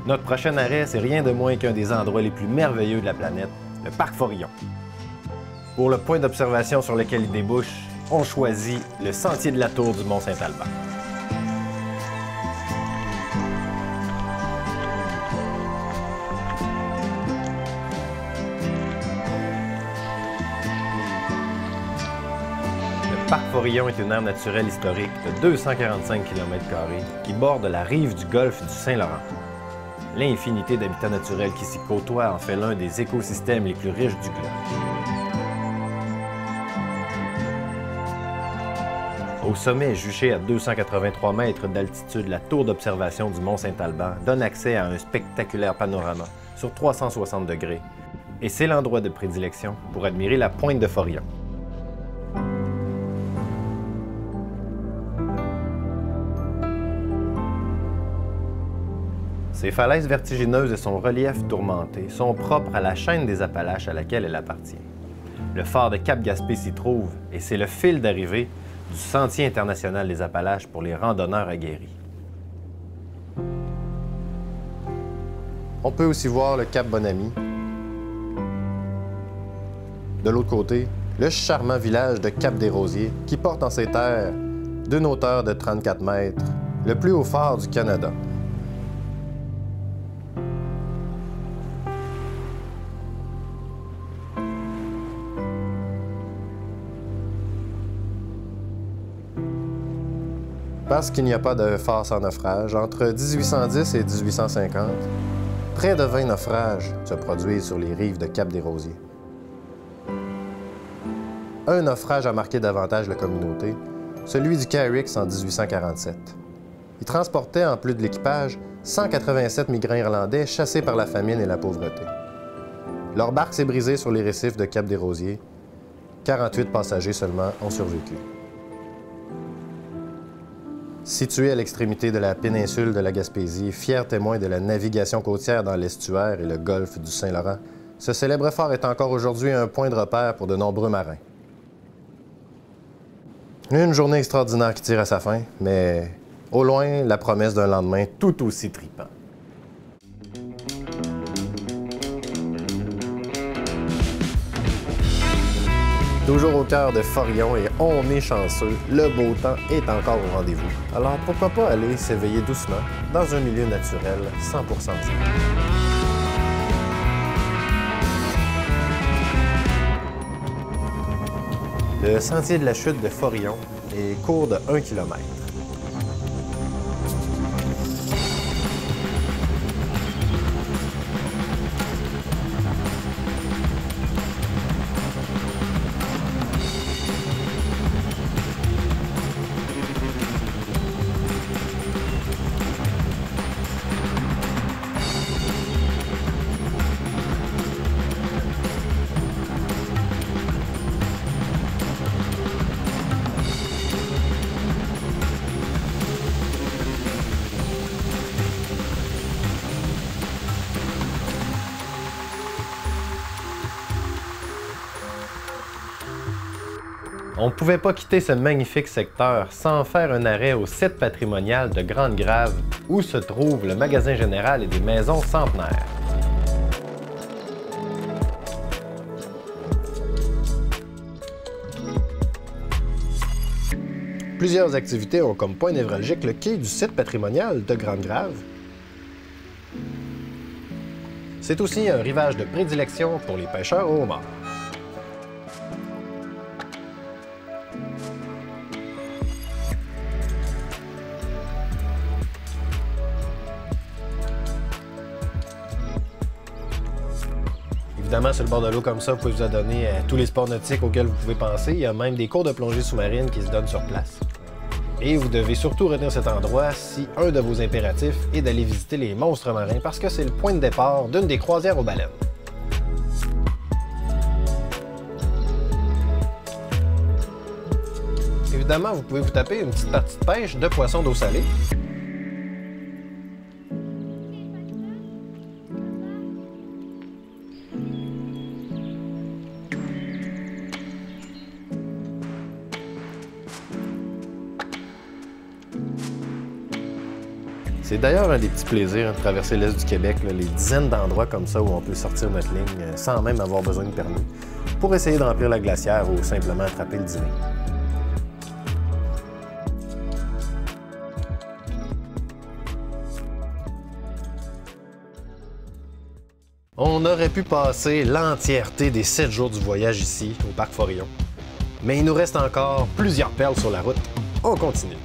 Notre prochain arrêt, c'est rien de moins qu'un des endroits les plus merveilleux de la planète, le Parc Forillon. Pour le point d'observation sur lequel il débouche, on choisit le sentier de la Tour du Mont-Saint-Alban. Le Parc Forillon est une aire naturelle historique de 245 km² qui borde la rive du golfe du Saint-Laurent. L'infinité d'habitats naturels qui s'y côtoient en fait l'un des écosystèmes les plus riches du globe. Au sommet, juché à 283 mètres d'altitude, la tour d'observation du Mont-Saint-Alban donne accès à un spectaculaire panorama sur 360 degrés. Et c'est l'endroit de prédilection pour admirer la pointe de Forillon. Ses falaises vertigineuses et son relief tourmenté sont propres à la chaîne des Appalaches à laquelle elle appartient. Le phare de Cap-Gaspé s'y trouve et c'est le fil d'arrivée du Sentier international des Appalaches pour les randonneurs aguerris. On peut aussi voir le Cap Bon-Ami. De l'autre côté, le charmant village de Cap-des-Rosiers qui porte en ses terres d'une hauteur de 34 mètres, le plus haut phare du Canada. Parce qu'il n'y a pas de phare sans naufrage, entre 1810 et 1850, près de 20 naufrages se produisent sur les rives de Cap-des-Rosiers. Un naufrage a marqué davantage la communauté, celui du Carrix en 1847. Il transportait, en plus de l'équipage, 187 migrants irlandais chassés par la famine et la pauvreté. Leur barque s'est brisée sur les récifs de Cap-des-Rosiers. 48 passagers seulement ont survécu. Situé à l'extrémité de la péninsule de la Gaspésie, fier témoin de la navigation côtière dans l'estuaire et le golfe du Saint-Laurent, ce célèbre phare est encore aujourd'hui un point de repère pour de nombreux marins. Une journée extraordinaire qui tire à sa fin, mais au loin, la promesse d'un lendemain tout aussi tripant. Toujours au cœur de Forillon et on est chanceux, le beau temps est encore au rendez-vous. Alors pourquoi pas aller s'éveiller doucement dans un milieu naturel 100% zen. Le sentier de la chute de Forillon est court de 1 km. On ne pouvait pas quitter ce magnifique secteur sans faire un arrêt au site patrimonial de Grande-Grave, où se trouve le magasin général et des maisons centenaires. Plusieurs activités ont comme point névralgique le quai du site patrimonial de Grande-Grave. C'est aussi un rivage de prédilection pour les pêcheurs au homard. Évidemment, sur le bord de l'eau comme ça, vous pouvez vous adonner à tous les sports nautiques auxquels vous pouvez penser. Il y a même des cours de plongée sous-marine qui se donnent sur place. Et vous devez surtout retenir cet endroit si un de vos impératifs est d'aller visiter les monstres marins parce que c'est le point de départ d'une des croisières aux baleines. Évidemment, vous pouvez vous taper une petite partie de pêche de poissons d'eau salée. C'est d'ailleurs un des petits plaisirs de traverser l'Est du Québec, là, les dizaines d'endroits comme ça où on peut sortir notre ligne sans même avoir besoin de permis, pour essayer de remplir la glacière ou simplement attraper le dîner. On aurait pu passer l'entièreté des 7 jours du voyage ici, au Parc Forillon. Mais il nous reste encore plusieurs perles sur la route. On continue.